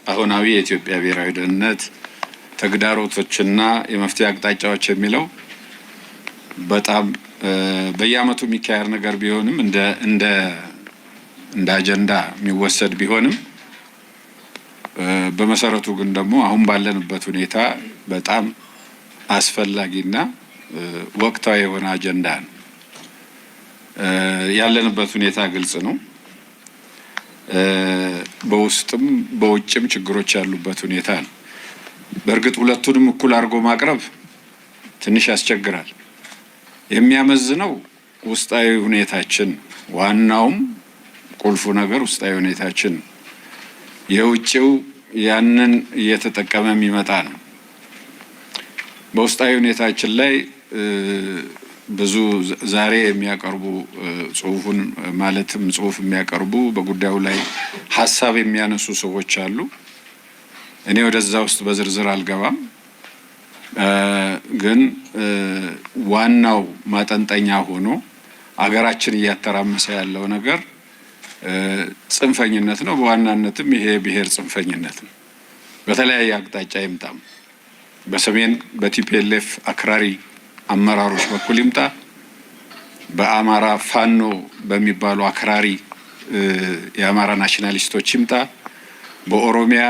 አሁናዊ የኢትዮጵያ ብሔራዊ ደህንነት ተግዳሮቶችና የመፍትሄ አቅጣጫዎች የሚለው በጣም በየዓመቱ የሚካሄድ ነገር ቢሆንም እንደ አጀንዳ የሚወሰድ ቢሆንም በመሰረቱ ግን ደግሞ አሁን ባለንበት ሁኔታ በጣም አስፈላጊና ወቅታዊ የሆነ አጀንዳ ነው። ያለንበት ሁኔታ ግልጽ ነው። በውስጥም በውጭም ችግሮች ያሉበት ሁኔታ ነው። በእርግጥ ሁለቱንም እኩል አድርጎ ማቅረብ ትንሽ ያስቸግራል። የሚያመዝነው ውስጣዊ ሁኔታችን፣ ዋናውም ቁልፉ ነገር ውስጣዊ ሁኔታችን፣ የውጭው ያንን እየተጠቀመ የሚመጣ ነው። በውስጣዊ ሁኔታችን ላይ ብዙ ዛሬ የሚያቀርቡ ጽሁፉን ማለትም ጽሁፍ የሚያቀርቡ በጉዳዩ ላይ ሀሳብ የሚያነሱ ሰዎች አሉ። እኔ ወደዛ ውስጥ በዝርዝር አልገባም። ግን ዋናው ማጠንጠኛ ሆኖ አገራችን እያተራመሰ ያለው ነገር ጽንፈኝነት ነው። በዋናነትም ይሄ ብሔር ጽንፈኝነት ነው። በተለያየ አቅጣጫ ይምጣም፣ በሰሜን በቲፒኤልኤፍ አክራሪ አመራሮች በኩል ይምጣ፣ በአማራ ፋኖ በሚባሉ አክራሪ የአማራ ናሽናሊስቶች ይምጣ፣ በኦሮሚያ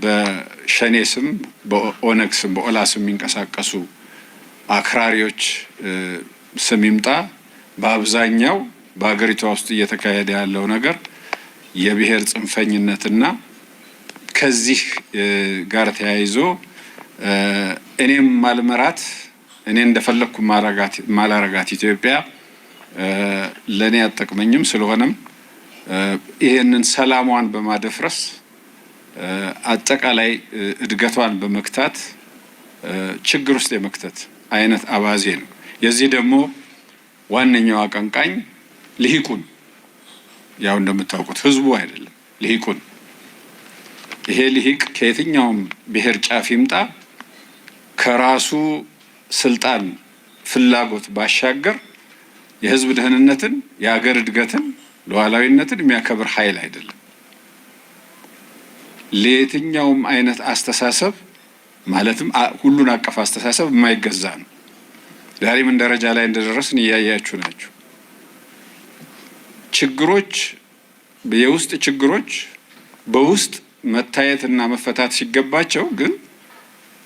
በሸኔ ስም በኦነግ ስም በኦላ ስም የሚንቀሳቀሱ አክራሪዎች ስም ይምጣ፣ በአብዛኛው በሀገሪቷ ውስጥ እየተካሄደ ያለው ነገር የብሔር ጽንፈኝነትና ከዚህ ጋር ተያይዞ እኔም ማልመራት እኔ እንደፈለኩ ማላረጋት ኢትዮጵያ ለኔ አጠቅመኝም። ስለሆነም ይሄንን ሰላሟን በማደፍረስ አጠቃላይ እድገቷን በመክታት ችግር ውስጥ የመክተት አይነት አባዜ ነው። የዚህ ደግሞ ዋነኛው አቀንቃኝ ልሂቁን፣ ያው እንደምታውቁት ህዝቡ አይደለም፣ ልሂቁን። ይሄ ልሂቅ ከየትኛውም ብሔር ጫፍ ይምጣ ከራሱ ስልጣን ፍላጎት ባሻገር የህዝብ ደህንነትን፣ የሀገር እድገትን፣ ሉዓላዊነትን የሚያከብር ኃይል አይደለም። ለየትኛውም አይነት አስተሳሰብ ማለትም ሁሉን አቀፍ አስተሳሰብ የማይገዛ ነው። ዛሬ ምን ደረጃ ላይ እንደደረስን እያያችሁ ናችሁ። ችግሮች፣ የውስጥ ችግሮች በውስጥ መታየትና መፈታት ሲገባቸው ግን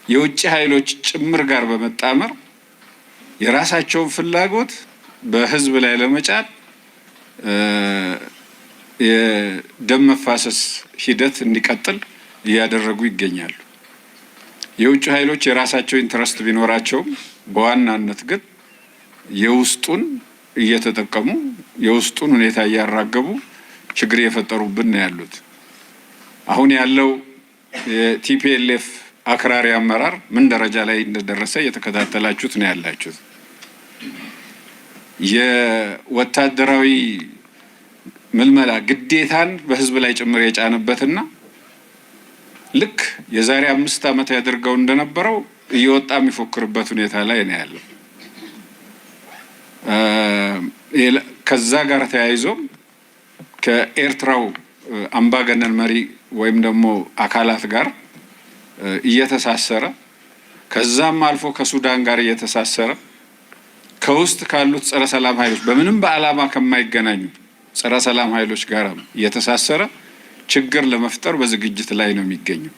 የውጭ ኃይሎች ጭምር ጋር በመጣመር የራሳቸውን ፍላጎት በህዝብ ላይ ለመጫን የደም መፋሰስ ሂደት እንዲቀጥል እያደረጉ ይገኛሉ። የውጭ ኃይሎች የራሳቸው ኢንትረስት ቢኖራቸውም በዋናነት ግን የውስጡን እየተጠቀሙ የውስጡን ሁኔታ እያራገቡ ችግር እየፈጠሩብን ነው ያሉት። አሁን ያለው የቲፒኤልኤፍ አክራሪ አመራር ምን ደረጃ ላይ እንደደረሰ እየተከታተላችሁት ነው ያላችሁት። የወታደራዊ ምልመላ ግዴታን በህዝብ ላይ ጭምር የጫነበትና ልክ የዛሬ 5 ዓመት ያደርገው እንደነበረው እየወጣ የሚፎክርበት ሁኔታ ላይ ነው ያለው። ከዛ ጋር ተያይዞ ከኤርትራው አምባገነን መሪ ወይም ደግሞ አካላት ጋር እየተሳሰረ ከዛም አልፎ ከሱዳን ጋር እየተሳሰረ ከውስጥ ካሉት ጸረ ሰላም ኃይሎች በምንም በዓላማ ከማይገናኙ ጸረ ሰላም ኃይሎች ጋር እየተሳሰረ ችግር ለመፍጠር በዝግጅት ላይ ነው የሚገኘው።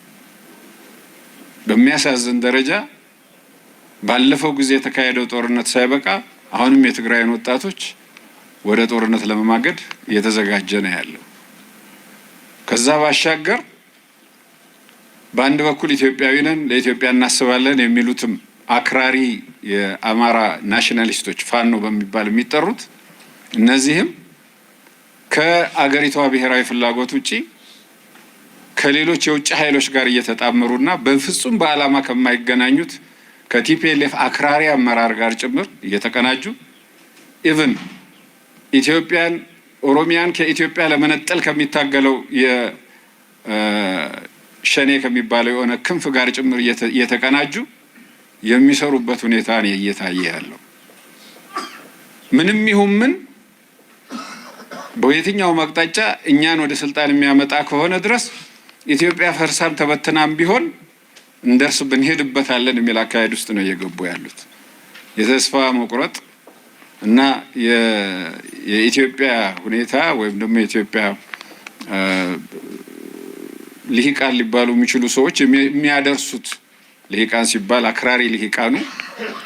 በሚያሳዝን ደረጃ ባለፈው ጊዜ የተካሄደው ጦርነት ሳይበቃ አሁንም የትግራይን ወጣቶች ወደ ጦርነት ለመማገድ እየተዘጋጀ ነው ያለው። ከዛ ባሻገር በአንድ በኩል ኢትዮጵያዊ ነን ለኢትዮጵያ እናስባለን የሚሉትም አክራሪ የአማራ ናሽናሊስቶች ፋኖ በሚባል የሚጠሩት እነዚህም ከአገሪቷ ብሔራዊ ፍላጎት ውጪ ከሌሎች የውጭ ኃይሎች ጋር እየተጣመሩና በፍጹም በዓላማ ከማይገናኙት ከቲፒኤልኤፍ አክራሪ አመራር ጋር ጭምር እየተቀናጁ ኢቭን ኢትዮጵያን ኦሮሚያን ከኢትዮጵያ ለመነጠል ከሚታገለው የሸኔ ከሚባለው የሆነ ክንፍ ጋር ጭምር እየተቀናጁ የሚሰሩበት ሁኔታ ነው እየታየ ያለው። ምንም ይሁን ምን በየትኛው አቅጣጫ እኛን ወደ ስልጣን የሚያመጣ ከሆነ ድረስ ኢትዮጵያ ፈርሳም ተበትናም ቢሆን እንደርስ ብንሄድበታለን የሚል አካሄድ ውስጥ ነው እየገቡ ያሉት። የተስፋ መቁረጥ እና የኢትዮጵያ ሁኔታ ወይም ደግሞ የኢትዮጵያ ልሂቃን ሊባሉ የሚችሉ ሰዎች የሚያደርሱት ልሂቃን ሲባል አክራሪ ልሂቃኑ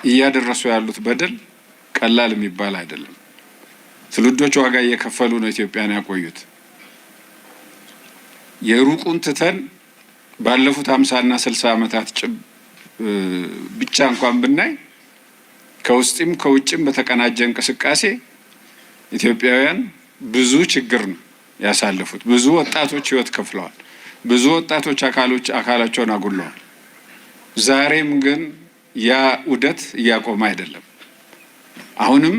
እያደረሱ ያሉት በደል ቀላል የሚባል አይደለም። ትውልዶች ዋጋ እየከፈሉ ነው ኢትዮጵያን ያቆዩት። የሩቁን ትተን ባለፉት 50 እና 60 ዓመታት ብቻ እንኳን ብናይ ከውስጥም ከውጭም በተቀናጀ እንቅስቃሴ ኢትዮጵያውያን ብዙ ችግር ነው ያሳለፉት። ብዙ ወጣቶች ህይወት ከፍለዋል። ብዙ ወጣቶች አካላቸውን አጉለዋል። ዛሬም ግን ያ ዑደት እያቆመ አይደለም። አሁንም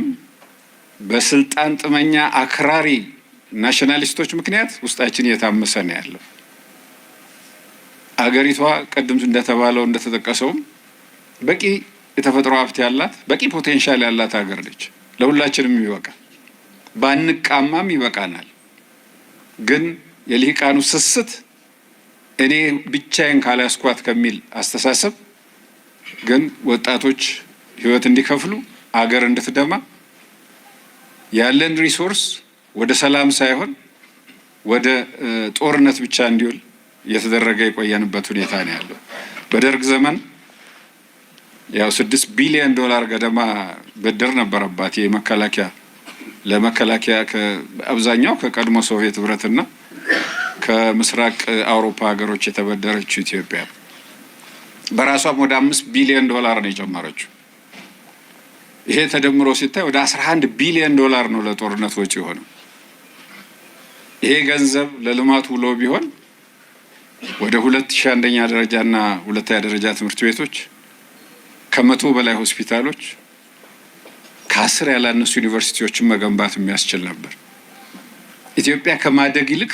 በስልጣን ጥመኛ አክራሪ ናሽናሊስቶች ምክንያት ውስጣችን እየታመሰ ነው ያለው። አገሪቷ ቅድም እንደተባለው እንደተጠቀሰውም በቂ የተፈጥሮ ሀብት ያላት በቂ ፖቴንሻል ያላት ሀገር ነች። ለሁላችንም ይበቃል። ባንቃማም ይበቃናል። ግን የልሂቃኑ ስስት እኔ ብቻዬን ካላስኳት ከሚል አስተሳሰብ ግን ወጣቶች ህይወት እንዲከፍሉ አገር እንድትደማ ያለን ሪሶርስ ወደ ሰላም ሳይሆን ወደ ጦርነት ብቻ እንዲውል እየተደረገ የቆየንበት ሁኔታ ነው ያለው። በደርግ ዘመን ያው $6 ቢሊዮን ገደማ ብድር ነበረባት ለመከላከያ አብዛኛው ከቀድሞ ሶቪየት ህብረትና ከምስራቅ አውሮፓ ሀገሮች የተበደረችው ኢትዮጵያ በራሷም ወደ $5 ቢሊዮን ነው የጨመረችው። ይሄ ተደምሮ ሲታይ ወደ $11 ቢሊዮን ነው ለጦርነት ወጪ ሆነው። ይሄ ገንዘብ ለልማት ውሎ ቢሆን ወደ 2000 አንደኛ ደረጃና ሁለተኛ ደረጃ ትምህርት ቤቶች ከ100 በላይ ሆስፒታሎች ከ10 ያላነሱ ዩኒቨርሲቲዎችን መገንባት የሚያስችል ነበር። ኢትዮጵያ ከማደግ ይልቅ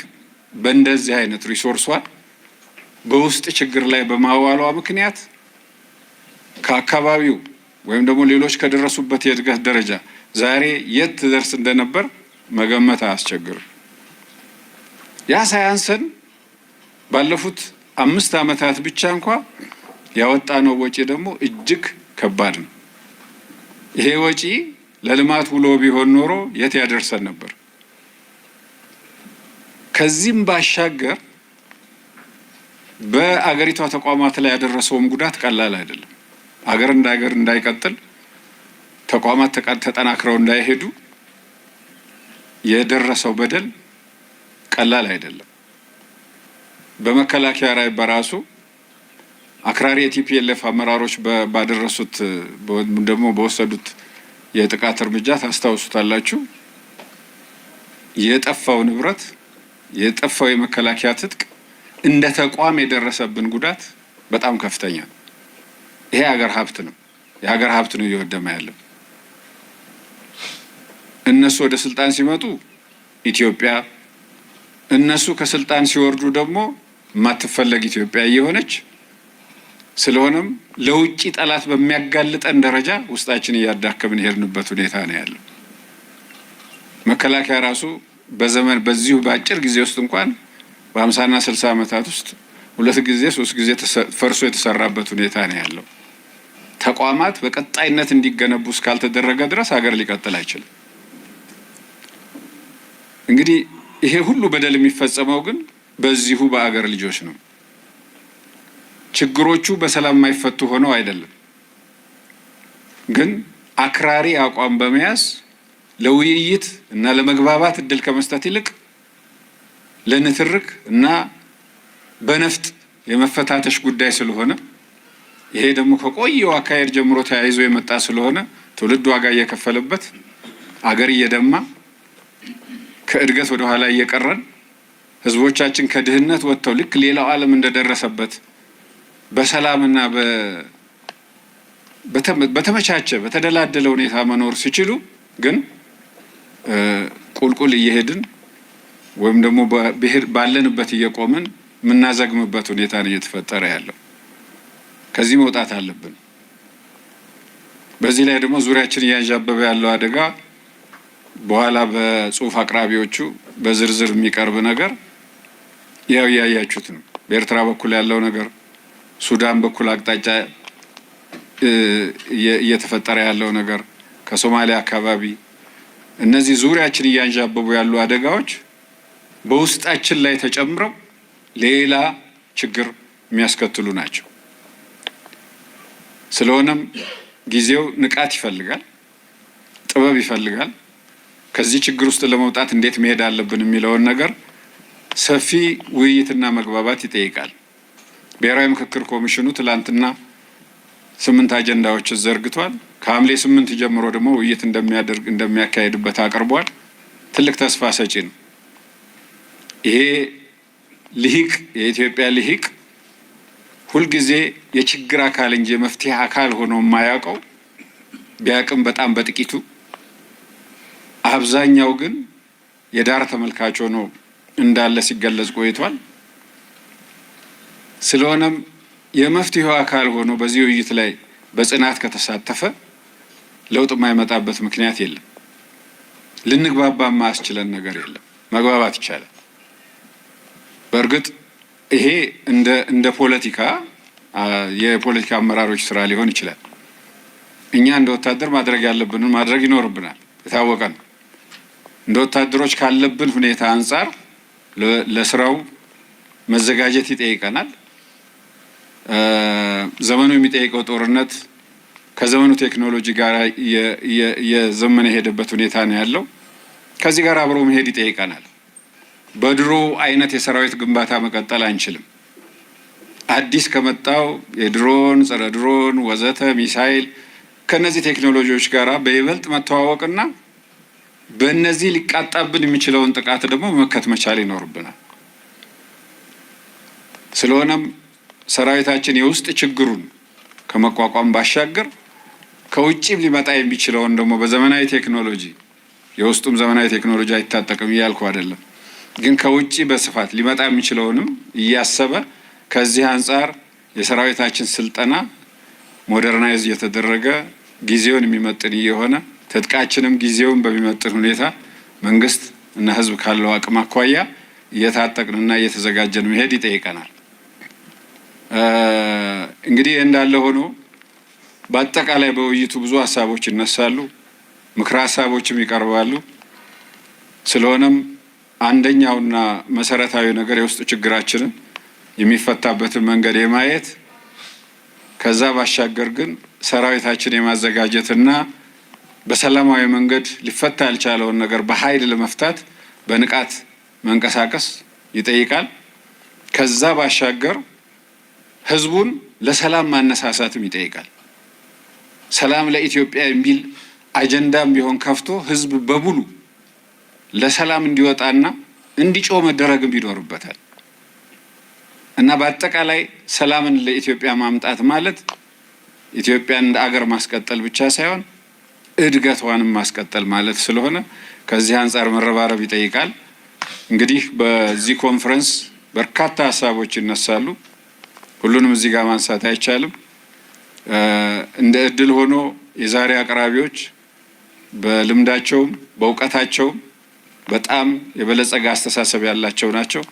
በእንደዚህ አይነት ሪሶርሷን በውስጥ ችግር ላይ በማዋሏ ምክንያት ከአካባቢው ወይም ደግሞ ሌሎች ከደረሱበት የእድገት ደረጃ ዛሬ የት ትደርስ እንደነበር መገመት አያስቸግርም። ያ ሳያንሰን ባለፉት 5 ዓመታት ብቻ እንኳ ያወጣነው ወጪ ደግሞ እጅግ ከባድ ነው። ይሄ ወጪ ለልማት ውሎ ቢሆን ኖሮ የት ያደርሰን ነበር? ከዚህም ባሻገር በአገሪቷ ተቋማት ላይ ያደረሰውም ጉዳት ቀላል አይደለም። አገር እንደ አገር እንዳይቀጥል ተቋማት ተጠናክረው እንዳይሄዱ የደረሰው በደል ቀላል አይደለም። በመከላከያ ላይ በራሱ አክራሪ የቲፒኤልኤፍ አመራሮች ባደረሱት ደግሞ በወሰዱት የጥቃት እርምጃ ታስታውሱታላችሁ። የጠፋው ንብረት የጠፋው የመከላከያ ትጥቅ እንደ ተቋም የደረሰብን ጉዳት በጣም ከፍተኛ ነው። ይሄ ሀገር ሀብት ነው። የሀገር ሀብት ነው እየወደመ ያለው። እነሱ ወደ ስልጣን ሲመጡ ኢትዮጵያ፣ እነሱ ከስልጣን ሲወርዱ ደግሞ ማትፈለግ ኢትዮጵያ እየሆነች ስለሆነም ለውጭ ጠላት በሚያጋልጠን ደረጃ ውስጣችን እያዳከምን የሄድንበት ሁኔታ ነው ያለው። መከላከያ ራሱ በዚሁ በአጭር ጊዜ ውስጥ እንኳን በ50 እና 60 ዓመታት ውስጥ 2 ጊዜ 3 ጊዜ ፈርሶ የተሰራበት ሁኔታ ነው ያለው። ተቋማት በቀጣይነት እንዲገነቡ እስካልተደረገ ድረስ ሀገር ሊቀጥል አይችልም። እንግዲህ ይሄ ሁሉ በደል የሚፈጸመው ግን በዚሁ በአገር ልጆች ነው። ችግሮቹ በሰላም የማይፈቱ ሆነው አይደለም፣ ግን አክራሪ አቋም በመያዝ ለውይይት እና ለመግባባት እድል ከመስጠት ይልቅ ለንትርክ እና በነፍጥ የመፈታተሽ ጉዳይ ስለሆነ ይሄ ደግሞ ከቆየው አካሄድ ጀምሮ ተያይዞ የመጣ ስለሆነ ትውልድ ዋጋ እየከፈለበት አገር እየደማ ከእድገት ወደ ኋላ እየቀረን ህዝቦቻችን ከድህነት ወጥተው ልክ ሌላው ዓለም እንደደረሰበት በሰላምና በተመቻቸ በተደላደለ ሁኔታ መኖር ሲችሉ ግን ቁልቁል እየሄድን ወይም ደግሞ ባለንበት እየቆምን የምናዘግምበት ሁኔታ ነው እየተፈጠረ ያለው። ከዚህ መውጣት አለብን። በዚህ ላይ ደግሞ ዙሪያችን እያንዣበበ ያለው አደጋ በኋላ በጽሁፍ አቅራቢዎቹ በዝርዝር የሚቀርብ ነገር ያው ያያችሁት ነው። በኤርትራ በኩል ያለው ነገር፣ ሱዳን በኩል አቅጣጫ እየተፈጠረ ያለው ነገር፣ ከሶማሊያ አካባቢ እነዚህ ዙሪያችን እያንዣበቡ ያሉ አደጋዎች በውስጣችን ላይ ተጨምረው ሌላ ችግር የሚያስከትሉ ናቸው። ስለሆነም ጊዜው ንቃት ይፈልጋል፣ ጥበብ ይፈልጋል። ከዚህ ችግር ውስጥ ለመውጣት እንዴት መሄድ አለብን የሚለውን ነገር ሰፊ ውይይትና መግባባት ይጠይቃል። ብሔራዊ ምክክር ኮሚሽኑ ትላንትና 8 አጀንዳዎች ዘርግቷል። ከሐምሌ 8 ጀምሮ ደግሞ ውይይት እንደሚያካሄድበት አቅርቧል። ትልቅ ተስፋ ሰጪ ነው። ይሄ ልሂቅ የኢትዮጵያ ልሂቅ ሁልጊዜ የችግር አካል እንጂ የመፍትሄ አካል ሆኖ የማያውቀው ቢያቅም በጣም በጥቂቱ፣ አብዛኛው ግን የዳር ተመልካች ሆኖ እንዳለ ሲገለጽ ቆይቷል። ስለሆነም የመፍትሄው አካል ሆኖ በዚህ ውይይት ላይ በጽናት ከተሳተፈ ለውጥ የማይመጣበት ምክንያት የለም። ልንግባባ የማያስችለን ነገር የለም። መግባባት ይቻላል። በእርግጥ ይሄ እንደ ፖለቲካ የፖለቲካ አመራሮች ስራ ሊሆን ይችላል። እኛ እንደ ወታደር ማድረግ ያለብንን ማድረግ ይኖርብናል። የታወቀ ነው። እንደ ወታደሮች ካለብን ሁኔታ አንጻር ለስራው መዘጋጀት ይጠይቀናል። ዘመኑ የሚጠይቀው ጦርነት ከዘመኑ ቴክኖሎጂ ጋር የዘመነ የሄደበት ሁኔታ ነው ያለው። ከዚህ ጋር አብሮ መሄድ ይጠይቀናል። በድሮ አይነት የሰራዊት ግንባታ መቀጠል አንችልም። አዲስ ከመጣው የድሮን፣ ጸረ ድሮን ወዘተ ሚሳይል ከነዚህ ቴክኖሎጂዎች ጋር በይበልጥ መተዋወቅና በእነዚህ ሊቃጣብን የሚችለውን ጥቃት ደግሞ መመከት መቻል ይኖርብናል። ስለሆነም ሰራዊታችን የውስጥ ችግሩን ከመቋቋም ባሻገር ከውጭም ሊመጣ የሚችለውን ደግሞ በዘመናዊ ቴክኖሎጂ የውስጡም ዘመናዊ ቴክኖሎጂ አይታጠቅም እያልኩ አይደለም፣ ግን ከውጭ በስፋት ሊመጣ የሚችለውንም እያሰበ ከዚህ አንጻር የሰራዊታችን ስልጠና ሞደርናይዝ እየተደረገ ጊዜውን የሚመጥን እየሆነ ትጥቃችንም ጊዜውን በሚመጥን ሁኔታ መንግስት እና ህዝብ ካለው አቅም አኳያ እየታጠቅንና እየተዘጋጀን መሄድ ይጠይቀናል። እንግዲህ እንዳለ ሆኖ በአጠቃላይ በውይይቱ ብዙ ሀሳቦች ይነሳሉ፣ ምክረ ሀሳቦችም ይቀርባሉ። ስለሆነም አንደኛውና መሰረታዊ ነገር የውስጥ ችግራችንን የሚፈታበትን መንገድ የማየት ከዛ ባሻገር ግን ሰራዊታችን የማዘጋጀትና በሰላማዊ መንገድ ሊፈታ ያልቻለውን ነገር በኃይል ለመፍታት በንቃት መንቀሳቀስ ይጠይቃል። ከዛ ባሻገር ህዝቡን ለሰላም ማነሳሳትም ይጠይቃል። ሰላም ለኢትዮጵያ የሚል አጀንዳም ቢሆን ከፍቶ ህዝብ በሙሉ ለሰላም እንዲወጣና እንዲጮህ መደረግም ይኖርበታል እና በአጠቃላይ ሰላምን ለኢትዮጵያ ማምጣት ማለት ኢትዮጵያን እንደ አገር ማስቀጠል ብቻ ሳይሆን እድገቷንም ማስቀጠል ማለት ስለሆነ ከዚህ አንጻር መረባረብ ይጠይቃል። እንግዲህ በዚህ ኮንፈረንስ በርካታ ሀሳቦች ይነሳሉ። ሁሉንም እዚህ ጋር ማንሳት አይቻልም። እንደ እድል ሆኖ የዛሬ አቅራቢዎች በልምዳቸውም በእውቀታቸውም በጣም የበለጸገ አስተሳሰብ ያላቸው ናቸው።